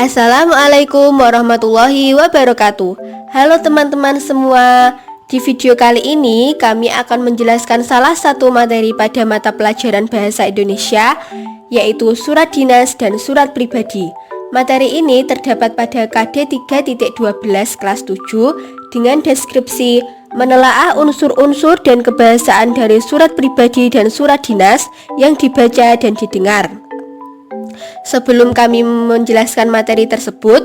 Assalamualaikum warahmatullahi wabarakatuh. Halo teman-teman semua. Di video kali ini kami akan menjelaskan salah satu materi pada mata pelajaran Bahasa Indonesia, yaitu surat dinas dan surat pribadi. Materi ini terdapat pada KD 3.12 kelas 7 dengan deskripsi menelaah unsur-unsur dan kebahasaan dari surat pribadi dan surat dinas yang dibaca dan didengar. Sebelum kami menjelaskan materi tersebut,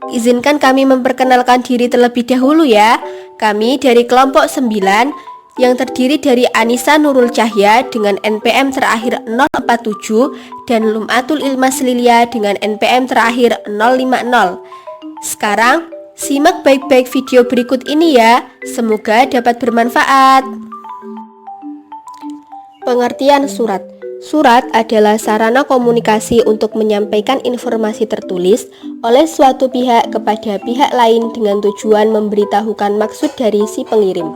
izinkan kami memperkenalkan diri terlebih dahulu ya. Kami dari kelompok 9 yang terdiri dari Anissa Nurul Cahya dengan NPM terakhir 047 dan Lumatul Ilmas Lilia dengan NPM terakhir 050. Sekarang, simak baik-baik video berikut ini ya. Semoga dapat bermanfaat. Pengertian surat. Surat adalah sarana komunikasi untuk menyampaikan informasi tertulis oleh suatu pihak kepada pihak lain dengan tujuan memberitahukan maksud dari si pengirim.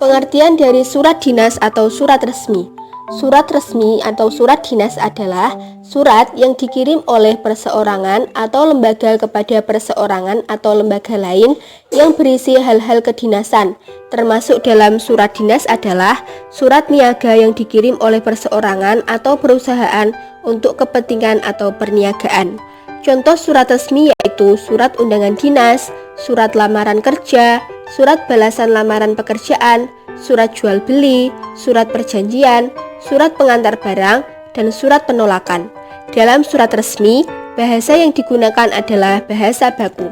Pengertian dari surat dinas atau surat resmi. Surat resmi atau surat dinas adalah surat yang dikirim oleh perseorangan atau lembaga kepada perseorangan atau lembaga lain yang berisi hal-hal kedinasan. Termasuk dalam surat dinas adalah surat niaga yang dikirim oleh perseorangan atau perusahaan untuk kepentingan atau perniagaan. Contoh surat resmi yaitu surat undangan dinas, surat lamaran kerja, surat balasan lamaran pekerjaan, surat jual beli, surat perjanjian, surat pengantar barang, dan surat penolakan. Dalam surat resmi, bahasa yang digunakan adalah bahasa baku.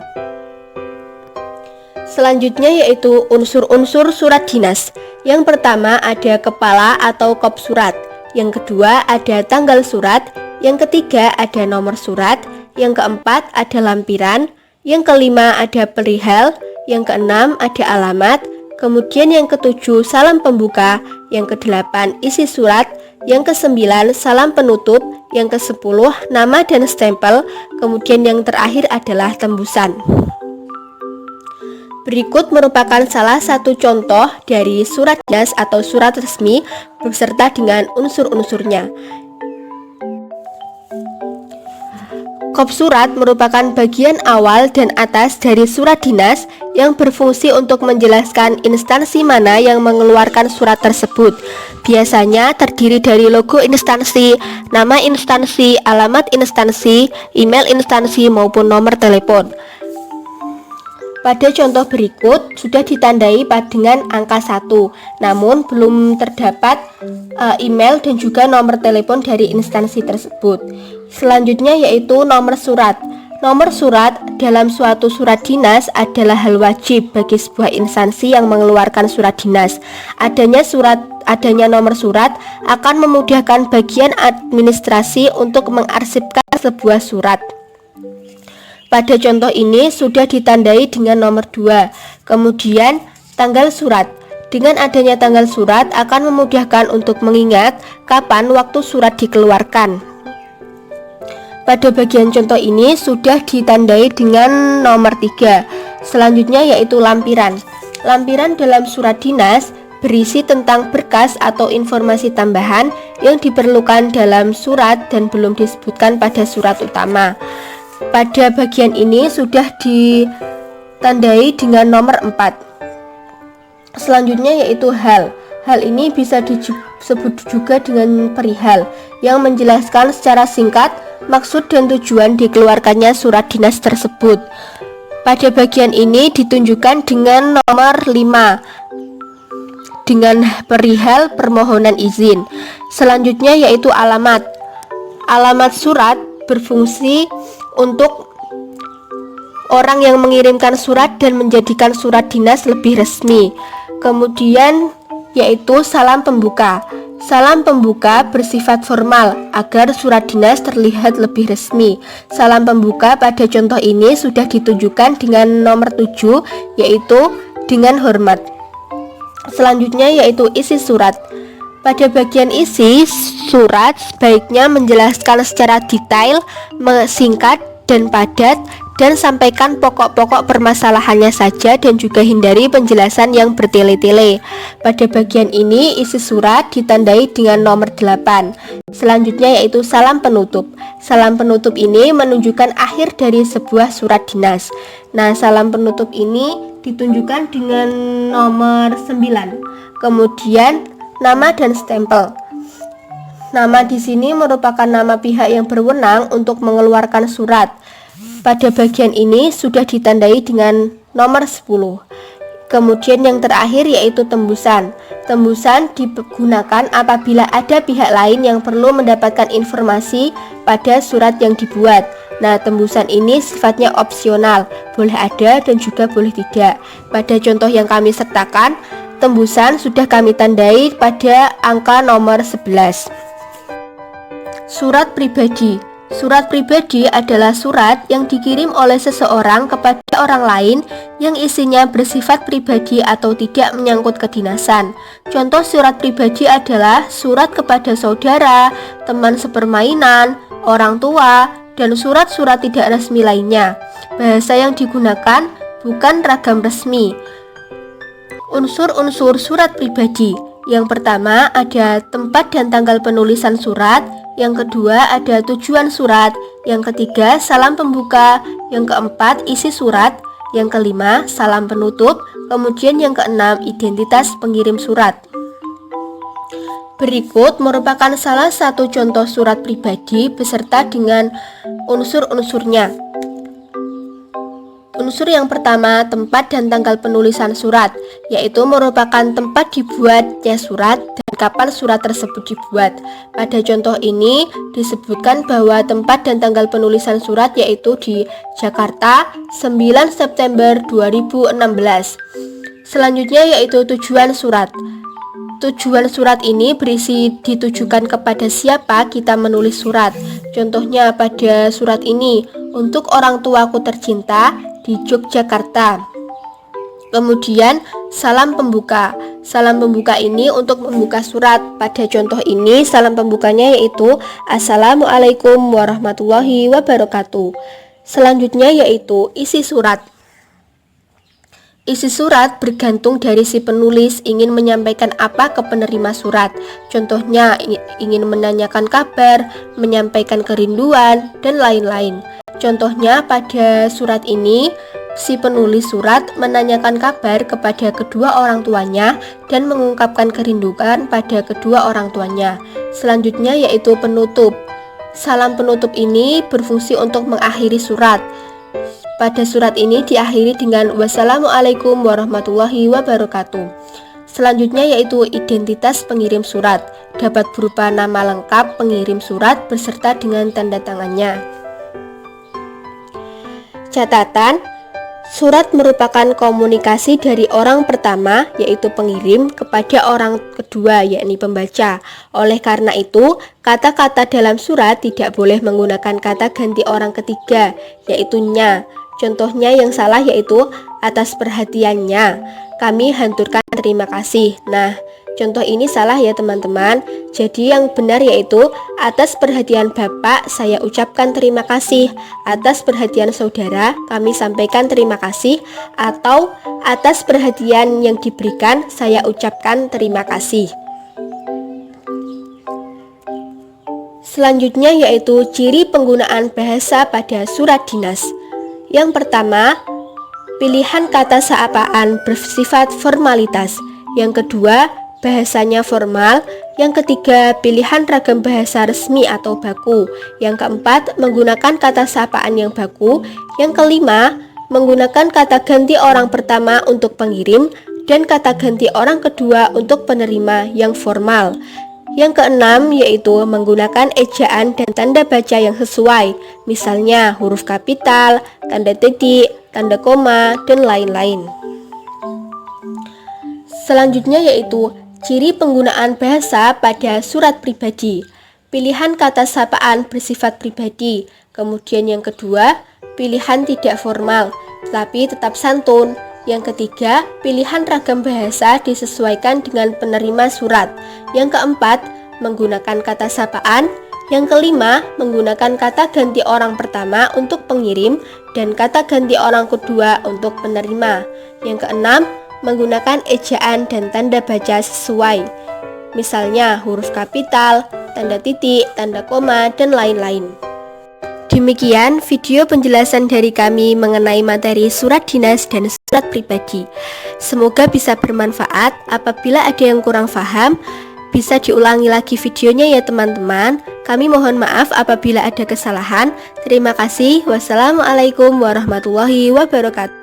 Selanjutnya yaitu unsur-unsur surat dinas. Yang pertama ada kepala atau kop surat. Yang kedua ada tanggal surat. Yang ketiga ada nomor surat. Yang keempat ada lampiran. Yang kelima ada perihal. Yang keenam ada alamat. Kemudian yang ketujuh salam pembuka. Yang kedelapan isi surat. Yang kesembilan salam penutup. Yang kesepuluh nama dan stempel. Kemudian yang terakhir adalah tembusan. Berikut merupakan salah satu contoh dari surat dinas atau surat resmi beserta dengan unsur-unsurnya. Kop surat merupakan bagian awal dan atas dari surat dinas yang berfungsi untuk menjelaskan instansi mana yang mengeluarkan surat tersebut. Biasanya terdiri dari logo instansi, nama instansi, alamat instansi, email instansi maupun nomor telepon. Pada contoh berikut sudah ditandai dengan angka 1, namun belum terdapat email dan juga nomor telepon dari instansi tersebut. Selanjutnya yaitu nomor surat. Nomor surat dalam suatu surat dinas adalah hal wajib bagi sebuah instansi yang mengeluarkan surat dinas. Adanya nomor surat akan memudahkan bagian administrasi untuk mengarsipkan sebuah surat. Pada contoh ini sudah ditandai dengan nomor 2. Kemudian tanggal surat. Dengan adanya tanggal surat akan memudahkan untuk mengingat kapan waktu surat dikeluarkan. Pada bagian contoh ini sudah ditandai dengan nomor 3. Selanjutnya yaitu lampiran. Lampiran dalam surat dinas berisi tentang berkas atau informasi tambahan yang diperlukan dalam surat dan belum disebutkan pada surat utama. Pada bagian ini sudah ditandai dengan nomor 4. Selanjutnya yaitu hal. Hal ini bisa disebut juga dengan perihal yang menjelaskan secara singkat maksud dan tujuan dikeluarkannya surat dinas tersebut. Pada bagian ini ditunjukkan dengan nomor 5 dengan perihal permohonan izin. Selanjutnya yaitu alamat. Alamat surat berfungsi untuk orang yang mengirimkan surat dan menjadikan surat dinas lebih resmi. Kemudian yaitu salam pembuka. Salam pembuka bersifat formal agar surat dinas terlihat lebih resmi. Salam pembuka pada contoh ini sudah ditunjukkan dengan nomor 7 yaitu dengan hormat. Selanjutnya yaitu isi surat. Pada bagian isi surat sebaiknya menjelaskan secara detail, singkat dan padat dan sampaikan pokok-pokok permasalahannya saja dan juga hindari penjelasan yang bertele-tele. Pada bagian ini isi surat ditandai dengan nomor 8. Selanjutnya yaitu salam penutup. Salam penutup ini menunjukkan akhir dari sebuah surat dinas. Nah, salam penutup ini ditunjukkan dengan nomor 9. Kemudian nama dan stempel. Nama di sini merupakan nama pihak yang berwenang untuk mengeluarkan surat. Pada bagian ini sudah ditandai dengan nomor 10. Kemudian yang terakhir yaitu tembusan. Tembusan digunakan apabila ada pihak lain yang perlu mendapatkan informasi pada surat yang dibuat. Nah, tembusan ini sifatnya opsional, boleh ada dan juga boleh tidak. Pada contoh yang kami sertakan, tembusan sudah kami tandai pada angka nomor 11. Surat pribadi. Surat pribadi adalah surat yang dikirim oleh seseorang kepada orang lain yang isinya bersifat pribadi atau tidak menyangkut kedinasan. Contoh surat pribadi adalah surat kepada saudara, teman sepermainan, orang tua, dan surat-surat tidak resmi lainnya. Bahasa yang digunakan bukan ragam resmi. Unsur-unsur surat pribadi. Yang pertama ada tempat dan tanggal penulisan surat. Yang kedua ada tujuan surat. Yang ketiga salam pembuka. Yang keempat isi surat. Yang kelima salam penutup. Kemudian yang keenam identitas pengirim surat. Berikut merupakan salah satu contoh surat pribadi beserta dengan unsur-unsurnya. Unsur yang pertama, tempat dan tanggal penulisan surat, yaitu merupakan tempat dibuatnya surat dan kapan surat tersebut dibuat. Pada contoh ini disebutkan bahwa tempat dan tanggal penulisan surat yaitu di Jakarta 9 September 2016. Selanjutnya yaitu tujuan surat. Tujuan surat ini berisi ditujukan kepada siapa kita menulis surat. Contohnya pada surat ini, untuk orang tuaku tercinta di Yogyakarta. Kemudian salam pembuka. Salam pembuka ini untuk membuka surat. Pada contoh ini salam pembukanya yaitu Assalamualaikum warahmatullahi wabarakatuh. Selanjutnya yaitu isi surat. Isi surat bergantung dari si penulis ingin menyampaikan apa ke penerima surat. Contohnya ingin menanyakan kabar, menyampaikan kerinduan, dan lain-lain. Contohnya pada surat ini, si penulis surat menanyakan kabar kepada kedua orang tuanya dan mengungkapkan kerinduan pada kedua orang tuanya. Selanjutnya yaitu penutup. Salam penutup ini berfungsi untuk mengakhiri surat. Pada surat ini diakhiri dengan wassalamualaikum warahmatullahi wabarakatuh. Selanjutnya yaitu identitas pengirim surat. Dapat berupa nama lengkap pengirim surat beserta dengan tanda tangannya. Catatan, surat merupakan komunikasi dari orang pertama yaitu pengirim kepada orang kedua yakni pembaca. Oleh karena itu, kata-kata dalam surat tidak boleh menggunakan kata ganti orang ketiga yaitu nya. Contohnya yang salah yaitu atas perhatiannya kami haturkan terima kasih. Nah, contoh ini salah ya teman-teman. Jadi yang benar yaitu atas perhatian Bapak saya ucapkan terima kasih. Atas perhatian saudara kami sampaikan terima kasih. Atau atas perhatian yang diberikan saya ucapkan terima kasih. Selanjutnya yaitu ciri penggunaan bahasa pada surat dinas. Yang pertama, pilihan kata sapaan bersifat formalitas. Yang kedua, bahasanya formal. Yang ketiga, pilihan ragam bahasa resmi atau baku. Yang keempat, menggunakan kata sapaan yang baku. Yang kelima, menggunakan kata ganti orang pertama untuk pengirim dan kata ganti orang kedua untuk penerima yang formal. Yang keenam yaitu menggunakan ejaan dan tanda baca yang sesuai, misalnya huruf kapital, tanda titik, tanda koma, dan lain-lain. Selanjutnya yaitu ciri penggunaan bahasa pada surat pribadi. Pilihan kata sapaan bersifat pribadi. Kemudian yang kedua, pilihan tidak formal, tapi tetap santun. Yang ketiga, pilihan ragam bahasa disesuaikan dengan penerima surat. Yang keempat, menggunakan kata sapaan. Yang kelima, menggunakan kata ganti orang pertama untuk pengirim. dan kata ganti orang kedua untuk penerima. Yang keenam, menggunakan ejaan dan tanda baca sesuai. Misalnya huruf kapital, tanda titik, tanda koma, dan lain-lain. Demikian video penjelasan dari kami mengenai materi surat dinas dan surat pribadi. Semoga bisa bermanfaat. Apabila ada yang kurang paham, bisa diulangi lagi videonya ya teman-teman. Kami mohon maaf apabila ada kesalahan. Terima kasih. Wassalamualaikum warahmatullahi wabarakatuh.